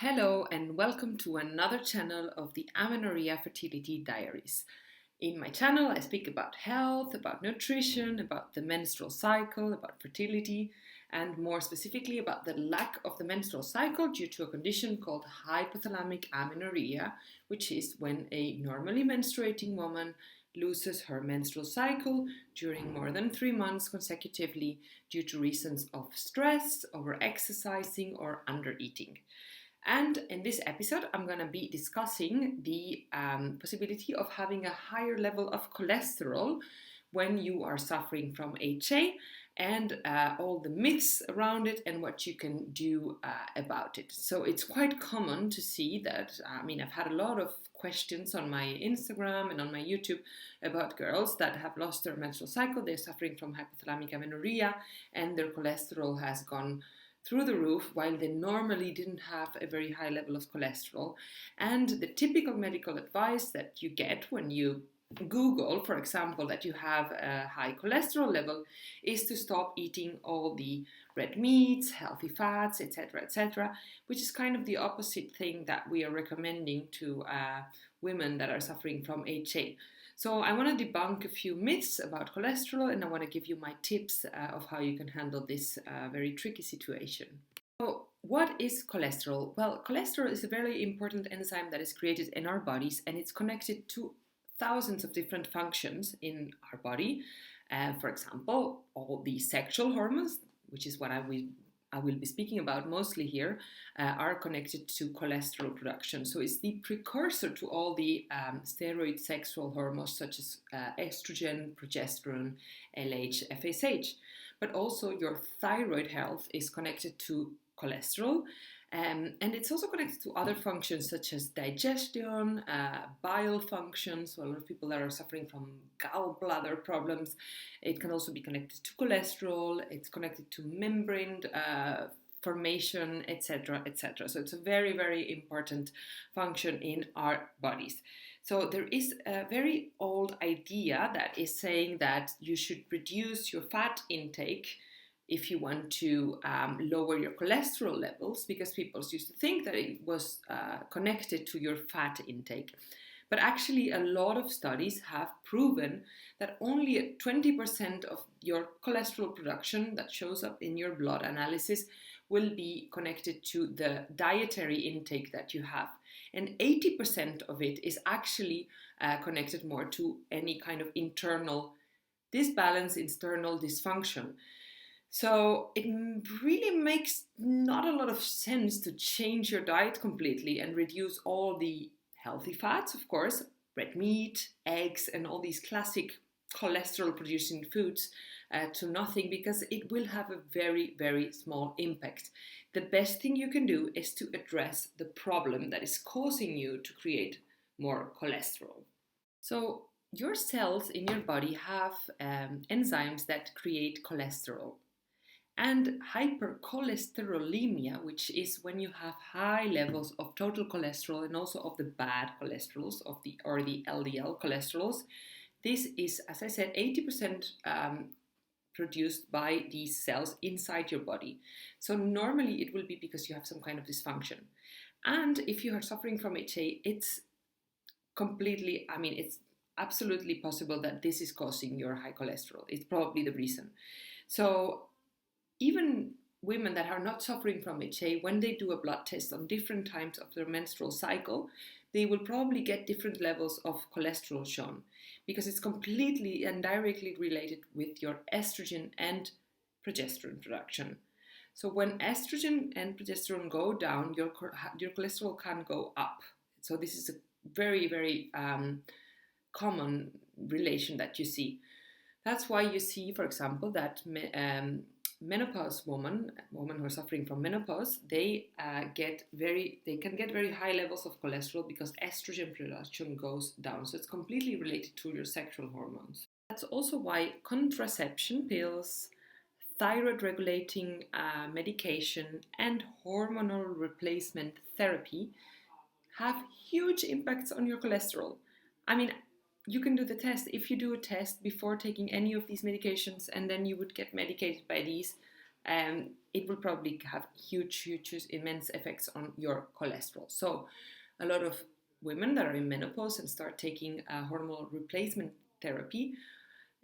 Hello and welcome to another channel of the Amenorrhea Fertility Diaries. In my channel I speak about health, about nutrition, about the menstrual cycle, about fertility, and more specifically about the lack of the menstrual cycle due to a condition called hypothalamic amenorrhea, which is when a normally menstruating woman loses her menstrual cycle during more than 3 months consecutively due to reasons of stress, over-exercising, or under-eating. And in this episode, I'm going to be discussing the possibility of having a higher level of cholesterol when you are suffering from HA and all the myths around it and what you can do about it. So it's quite common to see that, I've had a lot of questions on my Instagram and on my YouTube about girls that have lost their menstrual cycle. They're suffering from hypothalamic amenorrhea and their cholesterol has gone through the roof while they normally didn't have a very high level of cholesterol. And the typical medical advice that you get when you Google, for example, that you have a high cholesterol level is to stop eating all the red meats, healthy fats, etc., which is kind of the opposite thing that we are recommending to women that are suffering from HA. So I want to debunk a few myths about cholesterol and I want to give you my tips of how you can handle this very tricky situation. So what is cholesterol? Well, cholesterol is a very important enzyme that is created in our bodies and it's connected to thousands of different functions in our body. For example, all the sexual hormones, which is what I will be speaking about mostly here, are connected to cholesterol production. So it's the precursor to all the steroid sexual hormones such as estrogen, progesterone, LH, FSH. But also your thyroid health is connected to cholesterol. And it's also connected to other functions such as digestion, bile functions. So a lot of people that are suffering from gallbladder problems, it can also be connected to cholesterol. It's connected to membrane formation, etc., etc. So it's a very, very important function in our bodies. So there is a very old idea that is saying that you should reduce your fat intake if you want to lower your cholesterol levels, because people used to think that it was connected to your fat intake. But actually, a lot of studies have proven that only 20% of your cholesterol production that shows up in your blood analysis will be connected to the dietary intake that you have. And 80% of it is actually connected more to any kind of internal disbalance, internal dysfunction. So it really makes not a lot of sense to change your diet completely and reduce all the healthy fats, of course, red meat, eggs, and all these classic cholesterol-producing foods to nothing, because it will have a very, very small impact. The best thing you can do is to address the problem that is causing you to create more cholesterol. So your cells in your body have enzymes that create cholesterol. And hypercholesterolemia, which is when you have high levels of total cholesterol and also of the bad cholesterols or the LDL cholesterols. This is, as I said, 80% produced by these cells inside your body. So normally it will be because you have some kind of dysfunction. And if you are suffering from HA, it's absolutely possible that this is causing your high cholesterol. It's probably the reason. So even women that are not suffering from HA, when they do a blood test on different times of their menstrual cycle, they will probably get different levels of cholesterol shown because it's completely and directly related with your estrogen and progesterone production. So when estrogen and progesterone go down, your cholesterol can go up. So this is a very, very common relation that you see. That's why you see, for example, that menopause women who are suffering from menopause, they can get very high levels of cholesterol because estrogen production goes down. So it's completely related to your sexual hormones. That's also why contraception pills, thyroid regulating medication, and hormonal replacement therapy have huge impacts on your cholesterol. You can do the test. If you do a test before taking any of these medications and then you would get medicated by these, it will probably have huge, immense effects on your cholesterol. So a lot of women that are in menopause and start taking hormonal replacement therapy,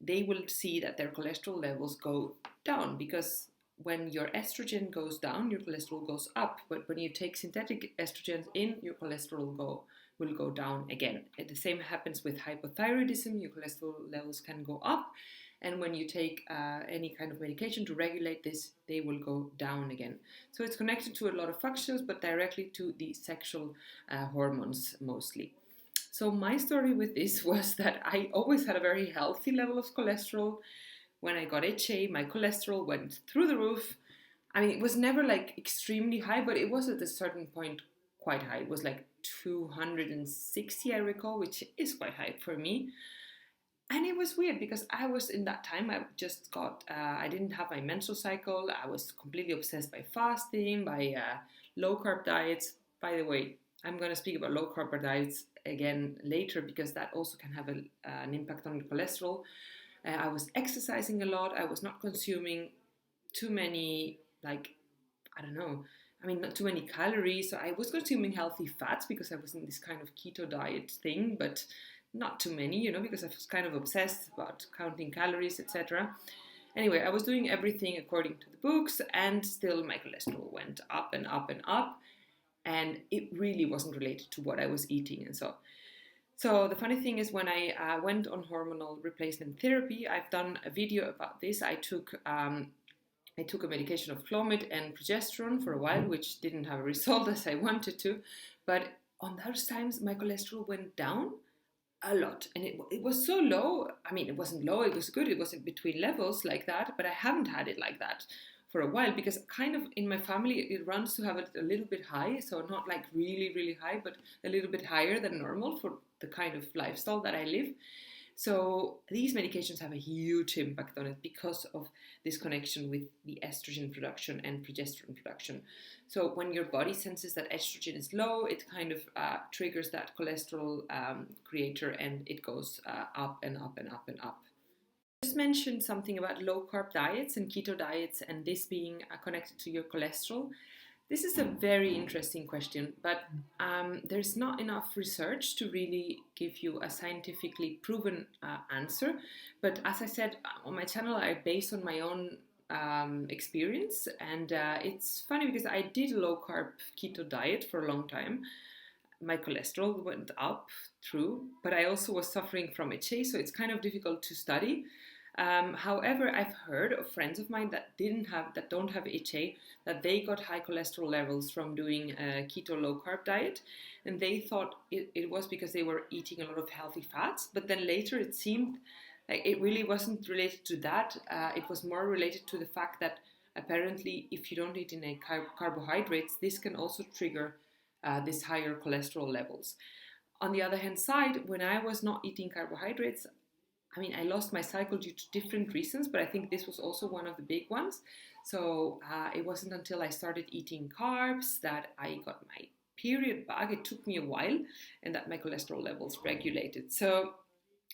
they will see that their cholesterol levels go down, because when your estrogen goes down, your cholesterol goes up. But when you take synthetic estrogens in, your cholesterol will go down again. And the same happens with hypothyroidism. Your cholesterol levels can go up. And when you take any kind of medication to regulate this, they will go down again. So it's connected to a lot of factors, but directly to the sexual hormones mostly. So my story with this was that I always had a very healthy level of cholesterol. When I got HA, my cholesterol went through the roof. I mean, it was never like extremely high, but it was at a certain point quite high. It was like 260, I recall, which is quite high for me. And it was weird because I was in that time, I just got, I didn't have my menstrual cycle. I was completely obsessed by fasting, by low carb diets. By the way, I'm going to speak about low carb diets again later, because that also can have an impact on your cholesterol. I was exercising a lot. I was not consuming too many, like, I don't know, I mean, not too many calories. So I was consuming healthy fats because I was in this kind of keto diet thing, but not too many, because I was kind of obsessed about counting calories, etc. Anyway, I was doing everything according to the books, and still my cholesterol went up and up and up. And it really wasn't related to what I was eating. And so the funny thing is, when I went on hormonal replacement therapy, I've done a video about this. I took a medication of Clomid and progesterone for a while, which didn't have a result as I wanted to. But on those times, my cholesterol went down a lot. And it was so low. I mean, it wasn't low, it was good. It was in between levels like that, but I haven't had it like that for a while, because kind of in my family, it runs to have it a little bit high. So not like really, really high, but a little bit higher than normal for the kind of lifestyle that I live. So these medications have a huge impact on it because of this connection with the estrogen production and progesterone production. So when your body senses that estrogen is low, it kind of triggers that cholesterol creator, and it goes up and up and up and up. I just mentioned something about low carb diets and keto diets, and this being connected to your cholesterol. This is a very interesting question, but there's not enough research to really give you a scientifically proven answer. But as I said on my channel, I base on my own experience, and it's funny because I did a low carb keto diet for a long time. My cholesterol went up, true, but I also was suffering from HA, so it's kind of difficult to study. However, I've heard of friends of mine that don't have HA, that they got high cholesterol levels from doing a keto low carb diet, and they thought it was because they were eating a lot of healthy fats. But then later it seemed like it really wasn't related to that. It was more related to the fact that apparently if you don't eat any carbohydrates, this can also trigger these higher cholesterol levels. On the other hand side, when I was not eating carbohydrates, I mean, I lost my cycle due to different reasons, but I think this was also one of the big ones. So it wasn't until I started eating carbs that I got my period back. It took me a while, and that my cholesterol levels regulated. So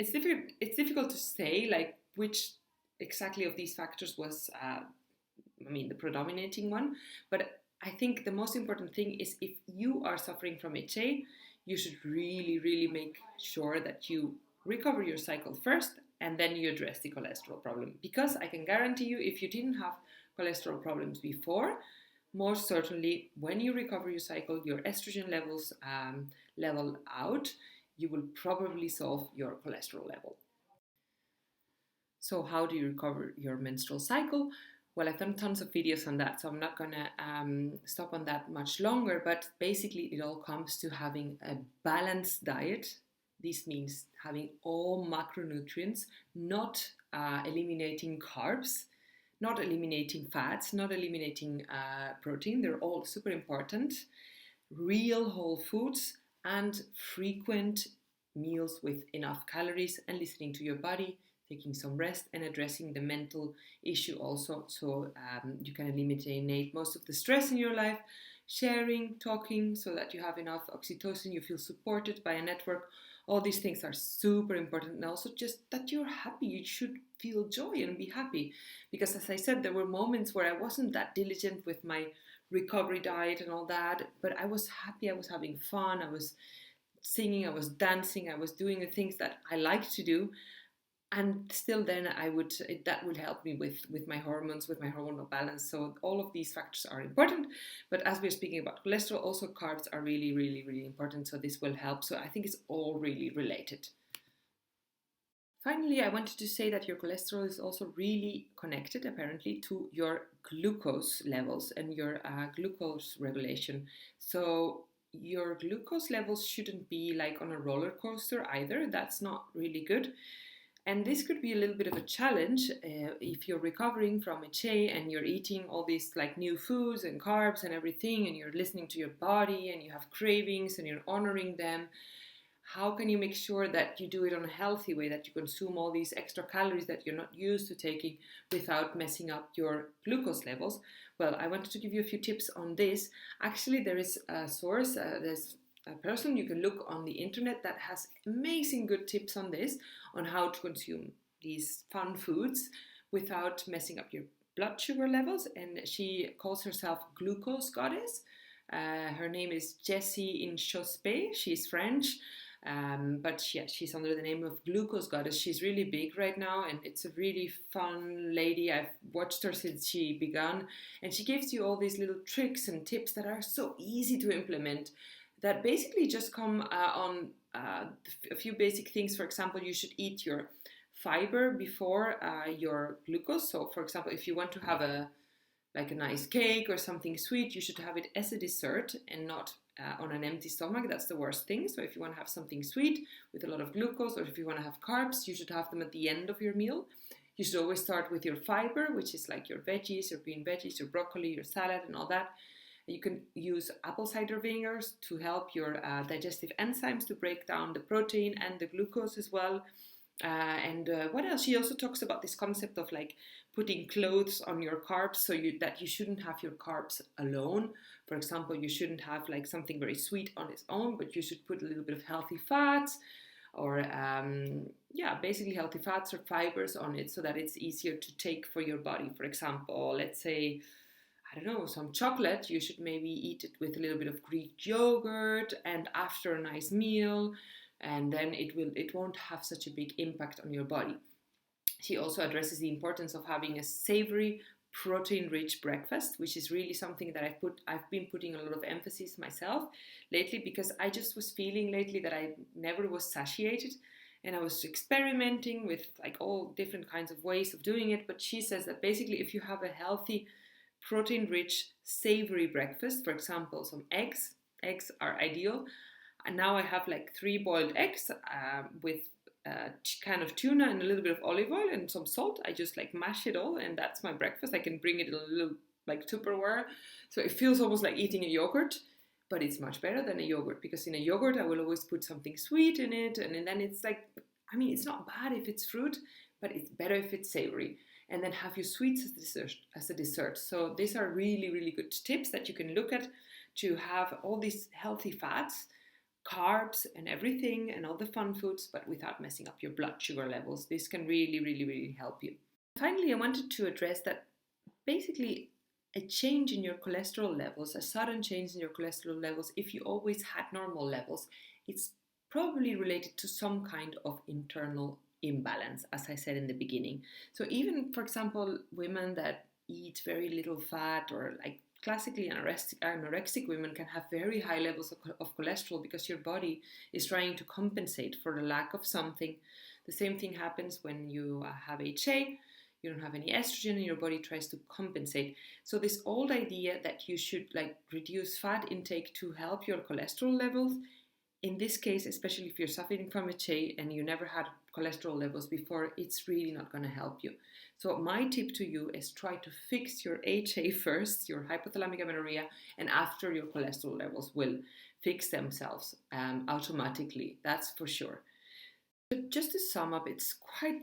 it's difficult to say like which exactly of these factors was, the predominating one. But I think the most important thing is, if you are suffering from HA, you should really, really make sure that you recover your cycle first, and then you address the cholesterol problem. Because I can guarantee you, if you didn't have cholesterol problems before, most certainly when you recover your cycle, your estrogen levels level out, you will probably solve your cholesterol level. So how do you recover your menstrual cycle? Well, I've done tons of videos on that, so I'm not gonna stop on that much longer, but basically it all comes to having a balanced diet. This means having all macronutrients, not eliminating carbs, not eliminating fats, not eliminating protein. They're all super important. Real whole foods and frequent meals with enough calories, and listening to your body, taking some rest, and addressing the mental issue also, so you can eliminate most of the stress in your life. Sharing, talking, so that you have enough oxytocin, you feel supported by a network All these things are super important, and also just that you're happy. You should feel joy and be happy, because as I said, there were moments where I wasn't that diligent with my recovery diet and all that, but I was happy, I was having fun, I was singing, I was dancing, I was doing the things that I like to do, and still then that would help me with my hormones, with my hormonal balance. So all of these factors are important, but as we're speaking about cholesterol, also carbs are really, really, really important, so this will help. So I think it's all really related. Finally, I wanted to say that your cholesterol is also really connected, apparently, to your glucose levels and your glucose regulation. So your glucose levels shouldn't be like on a roller coaster either. That's not really good. And this could be a little bit of a challenge if you're recovering from HA and you're eating all these like new foods and carbs and everything, and you're listening to your body and you have cravings and you're honoring them. How can you make sure that you do it on a healthy way, that you consume all these extra calories that you're not used to taking without messing up your glucose levels? Well, I wanted to give you a few tips on this. Actually, there is a source, there's a person you can look on the internet that has amazing good tips on this, on how to consume these fun foods without messing up your blood sugar levels. And she calls herself Glucose Goddess. Her name is Jessie Inchauspé. She's French. But yeah, she's under the name of Glucose Goddess. She's really big right now, and it's a really fun lady. I've watched her since she began, and she gives you all these little tricks and tips that are so easy to implement, that basically just come on a few basic things. For example, you should eat your fiber before your glucose. So for example, if you want to have a nice cake or something sweet, you should have it as a dessert and not on an empty stomach. That's the worst thing. So if you want to have something sweet with a lot of glucose, or if you want to have carbs, you should have them at the end of your meal. You should always start with your fiber, which is like your veggies, your green veggies, your broccoli, your salad, and all that. You can use apple cider vinegars to help your digestive enzymes to break down the protein and the glucose as well. And what else? She also talks about this concept of like putting clothes on your carbs, so that you shouldn't have your carbs alone. For example, you shouldn't have like something very sweet on its own, but you should put a little bit of healthy fats, or basically healthy fats or fibers on it, so that it's easier to take for your body. For example, let's say, I don't know, some chocolate, you should maybe eat it with a little bit of Greek yogurt and after a nice meal, and then it won't have such a big impact on your body. She also addresses the importance of having a savory, protein-rich breakfast, which is really something that I've been putting a lot of emphasis myself lately, because I just was feeling lately that I never was satiated, and I was experimenting with like all different kinds of ways of doing it. But she says that basically if you have a healthy, protein-rich, savory breakfast, for example, some eggs are ideal. And now I have like 3 boiled eggs with a can of tuna and a little bit of olive oil and some salt. I just like mash it all, and that's my breakfast. I can bring it in a little like Tupperware, so it feels almost like eating a yogurt, but it's much better than a yogurt, because in a yogurt I will always put something sweet in it, and then it's like, I mean, it's not bad if it's fruit, but it's better if it's savory. And then have your sweets as a dessert. So these are really, really good tips that you can look at to have all these healthy fats, carbs and everything, and all the fun foods, but without messing up your blood sugar levels. This can really, really, really help you. Finally, I wanted to address that basically a change in your cholesterol levels, a sudden change in your cholesterol levels, if you always had normal levels, it's probably related to some kind of internal imbalance, as I said in the beginning. So even, for example, women that eat very little fat, or like classically anorexic women, can have very high levels of cholesterol, because your body is trying to compensate for the lack of something. The same thing happens when you have HA. You don't have any estrogen, and your body tries to compensate. So this old idea that you should like reduce fat intake to help your cholesterol levels, in this case, especially if you're suffering from HA and you never had cholesterol levels before, it's really not going to help you. So my tip to you is try to fix your HA first, your hypothalamic amenorrhea, and after your cholesterol levels will fix themselves automatically. That's for sure. But just to sum up, it's quite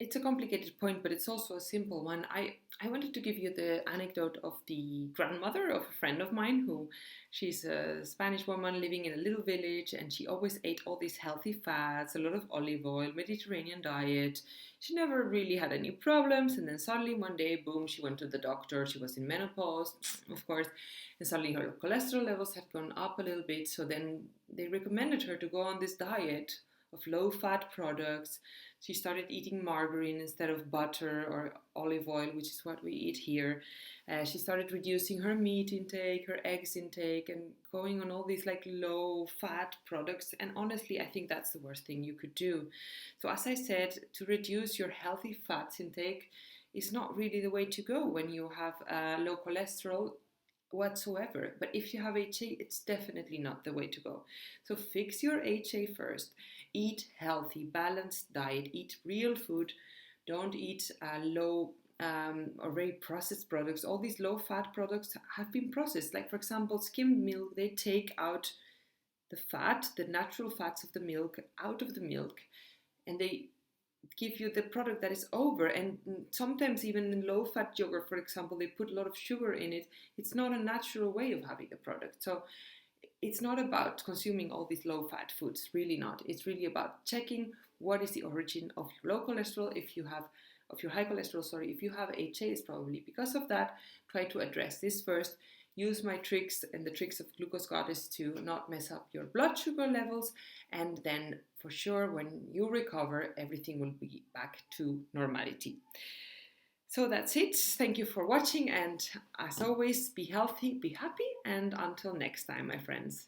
it's a complicated point, but it's also a simple one. I wanted to give you the anecdote of the grandmother of a friend of mine who she's a Spanish woman living in a little village, and she always ate all these healthy fats, a lot of olive oil, Mediterranean diet. She never really had any problems, and then suddenly one day, boom, she went to the doctor. She was in menopause, of course, and suddenly her cholesterol levels had gone up a little bit. So then they recommended her to go on this diet of low fat products. She started eating margarine instead of butter or olive oil, which is what we eat here. She started reducing her meat intake, her eggs intake, and going on all these like low fat products. And honestly, I think that's the worst thing you could do. So, as I said, to reduce your healthy fats intake is not really the way to go when you have low cholesterol whatsoever. But if you have HA, it's definitely not the way to go. So fix your HA first. Eat healthy, balanced diet. Eat real food. Don't eat low or very processed products. All these low fat products have been processed. Like, for example, skimmed milk, they take out the fat, the natural fats of the milk, out of the milk, and they give you the product that is over. And sometimes even in low fat yogurt, for example, they put a lot of sugar in it. It's not a natural way of having the product. So it's not about consuming all these low fat foods, really not. It's really about checking what is the origin of your low cholesterol. If you have of your high cholesterol, if you have HA, it's probably because of that. Try to address this first. Use my tricks and the tricks of Glucose Goddess to not mess up your blood sugar levels, and then for sure when you recover, everything will be back to normality. So that's it. Thank you for watching, and as always, be healthy, be happy, and until next time, my friends.